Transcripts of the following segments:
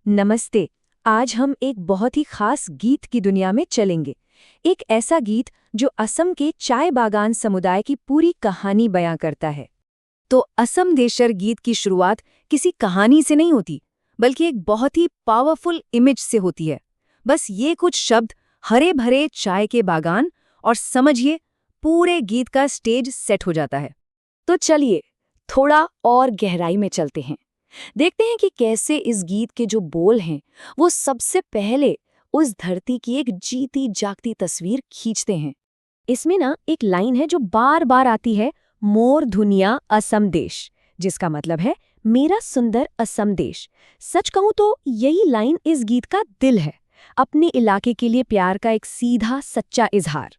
नमस्ते। आज हम एक बहुत ही खास गीत की दुनिया में चलेंगे। एक ऐसा गीत जो असम के चाय बागान समुदाय की पूरी कहानी बयां करता है। तो असम देशर गीत की शुरुआत किसी कहानी से नहीं होती, बल्कि एक बहुत ही पावरफुल इमेज से होती है। बस ये कुछ शब्द, हरे भरे चाय के बागान, और समझिए पूरे गीत का स्टेज सेट हो जाता है। तो चलिए थोड़ा और गहराई में चलते हैं। देखते हैं कि कैसे इस गीत के जो बोल हैं वो सबसे पहले उस धरती की एक जीती जागती तस्वीर खींचते हैं। इसमें ना एक लाइन है जो बार बार आती है, मोर धुनिया असम देश, जिसका मतलब है मेरा सुंदर असम देश। सच कहूं तो यही लाइन इस गीत का दिल है, अपने इलाके के लिए प्यार का एक सीधा सच्चा इजहार।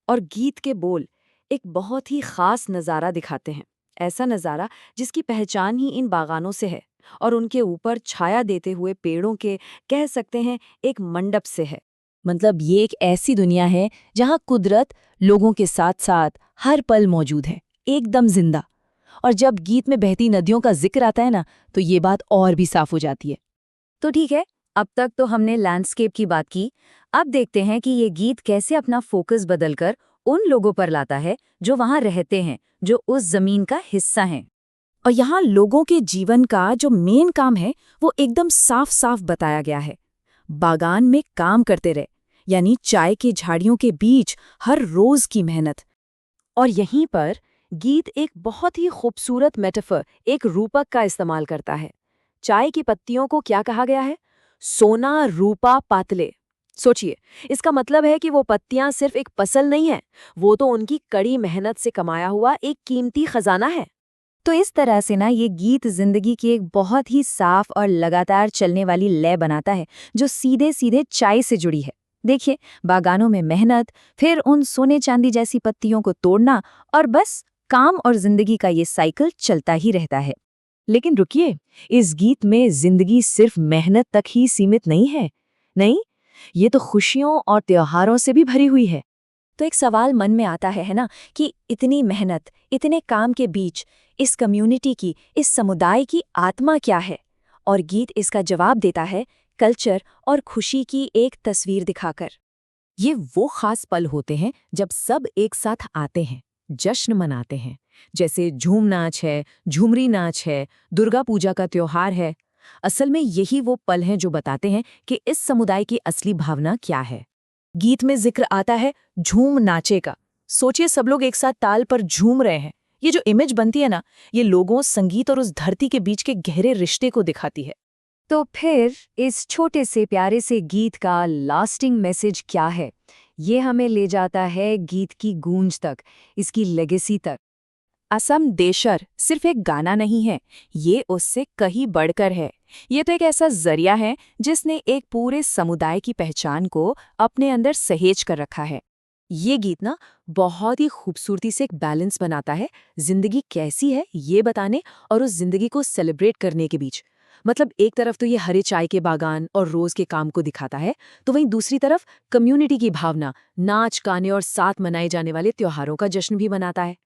और गीत के बोल एक बहुत ही खास नज़ारा दिखाते हैं, ऐसा नज़ारा जिसकी पहचान ही इन बागानों से है और उनके ऊपर छाया देते हुए पेड़ों के, कह सकते हैं, एक मंडप से है। मतलब ये एक ऐसी दुनिया है जहाँ कुदरत लोगों के साथ साथ हर पल मौजूद है, एकदम जिंदा। और जब गीत में बहती नदियों का जिक्र आता है ना, तो ये बात और भी साफ हो जाती है। तो ठीक है, अब तक तो हमने लैंडस्केप की बात की। अब देखते हैं कि ये गीत कैसे अपना फोकस बदलकर उन लोगों पर लाता है जो वहां रहते हैं, जो उस जमीन का हिस्सा हैं। और यहाँ लोगों के जीवन का जो मेन काम है वो एकदम साफ साफ बताया गया है। बागान में काम करते रहे, यानी चाय की झाड़ियों के बीच हर रोज की मेहनत। और यहीं पर गीत एक बहुत ही खूबसूरत मेटाफर, एक रूपक का इस्तेमाल करता है। चाय की पत्तियों को क्या कहा गया है? सोना रूपा पातले। सोचिए, इसका मतलब है कि वो पत्तियां सिर्फ एक फसल नहीं है, वो तो उनकी कड़ी मेहनत से कमाया हुआ एक कीमती खजाना है। तो इस तरह से ना ये गीत जिंदगी की एक बहुत ही साफ और लगातार चलने वाली लय बनाता है, जो सीधे सीधे चाय से जुड़ी है। देखिए, बागानों में मेहनत, फिर उन सोने चांदी जैसी पत्तियों को तोड़ना, और बस काम और जिंदगी का ये साइकिल चलता ही रहता है। लेकिन रुकिए, इस गीत में जिंदगी सिर्फ मेहनत तक ही सीमित नहीं है। नहीं, ये तो खुशियों और त्योहारों से भी भरी हुई है। तो एक सवाल मन में आता है ना, कि इतनी मेहनत, इतने काम के बीच इस कम्युनिटी की, इस समुदाय की आत्मा क्या है? और गीत इसका जवाब देता है, कल्चर और खुशी की एक तस्वीर दिखाकर। ये वो खास पल होते हैं जब सब एक साथ आते हैं, जश्न मनाते हैं, जैसे झूम नाच है, झूमरी नाच है, दुर्गा पूजा का त्योहार है। असल में यही वो पल हैं जो बताते हैं कि इस समुदाय की असली भावना क्या है। गीत में जिक्र आता है झूम नाचे का। सोचिए, सब लोग एक साथ ताल पर झूम रहे हैं। ये जो इमेज बनती है ना, ये लोगों, संगीत और उस धरती के बीच के गहरे रिश्ते को दिखाती है। तो फिर इस छोटे से प्यारे से गीत का लास्टिंग मैसेज क्या है? ये हमें ले जाता है गीत की गूंज तक, इसकी लेगेसी तक। असम देशर सिर्फ एक गाना नहीं है, ये उससे कहीं बढ़कर है। ये तो एक ऐसा जरिया है जिसने एक पूरे समुदाय की पहचान को अपने अंदर सहेज कर रखा है। ये गीत ना बहुत ही खूबसूरती से एक बैलेंस बनाता है, जिंदगी कैसी है ये बताने और उस जिंदगी को सेलिब्रेट करने के बीच। मतलब एक तरफ तो ये हरे चाय के बागान और रोज के काम को दिखाता है, तो वहीं दूसरी तरफ कम्युनिटी की भावना, नाच गाने और साथ मनाए जाने वाले त्योहारों का जश्न भी मनाता है।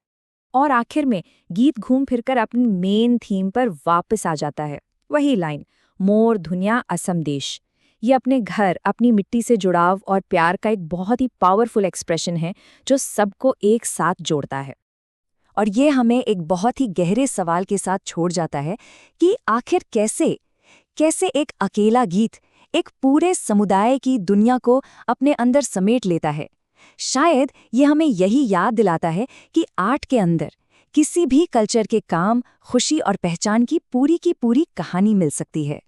और आखिर में गीत घूम फिरकर अपनी मेन थीम पर वापस आ जाता है। वही लाइन, मोर धुनिया असम देश। ये अपने घर, अपनी मिट्टी से जुड़ाव और प्यार का एक बहुत ही पावरफुल एक्सप्रेशन है जो सबको एक साथ जोड़ता है। और ये हमें एक बहुत ही गहरे सवाल के साथ छोड़ जाता है कि आखिर कैसे कैसे एक अकेला गीत एक पूरे समुदाय की दुनिया को अपने अंदर समेट लेता है। शायद ये हमें यही याद दिलाता है कि आर्ट के अंदर किसी भी कल्चर के काम, खुशी और पहचान की पूरी कहानी मिल सकती है।